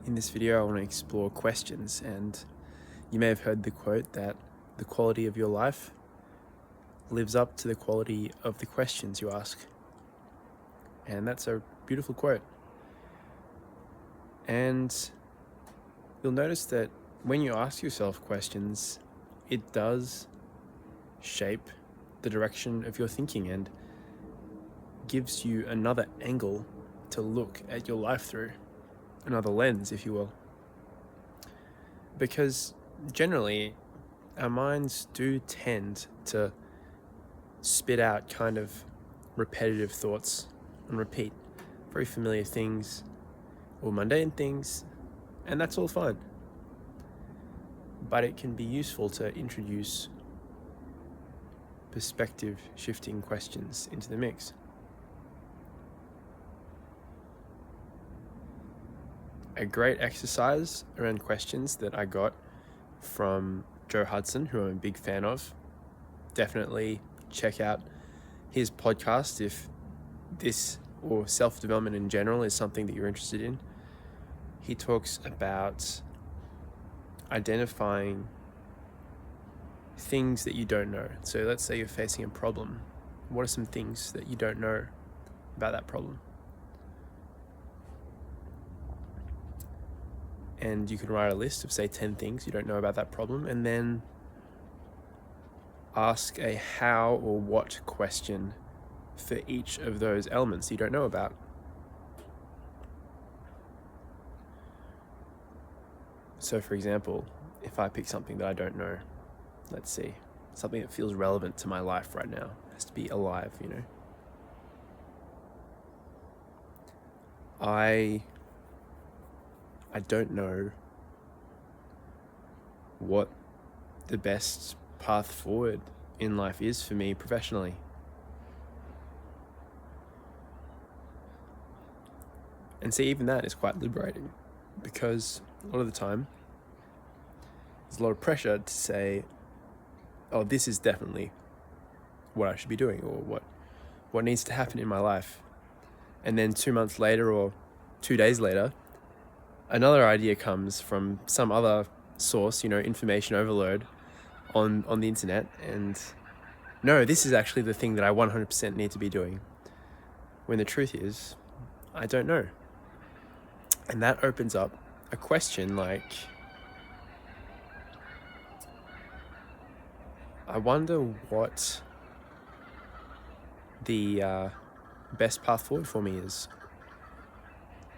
In this video, I want to explore questions, and you may have heard the quote that the quality of your life lives up to the quality of the questions you ask. And that's a beautiful quote. And you'll notice that when you ask yourself questions, it does shape the direction of your thinking and gives you another angle to look at your life through, another lens, if you will. Because generally, our minds do tend to spit out kind of repetitive thoughts and repeat very familiar things or mundane things, and that's all fine. But it can be useful to introduce perspective shifting questions into the mix. A great exercise around questions that I got from Joe Hudson, who I'm a big fan of. Definitely check out his podcast if this or self-development in general is something that you're interested in. He talks about identifying things that you don't know. So let's say you're facing a problem. What are some things that you don't know about that problem? And you can write a list of, say, 10 things you don't know about that problem, and then ask a how or what question for each of those elements you don't know about. So, for example, if I pick something that I don't know, let's see, something that feels relevant to my life right now, it has to be alive, I don't know what the best path forward in life is for me professionally. And see, even that is quite liberating, because a lot of the time there's a lot of pressure to say, oh, this is definitely what I should be doing, or what needs to happen in my life. And then 2 months later or 2 days later, another idea comes from some other source, information overload on the internet, and no, this is actually the thing that I 100% need to be doing. When the truth is, I don't know. And that opens up a question like, I wonder what the best path forward for me is.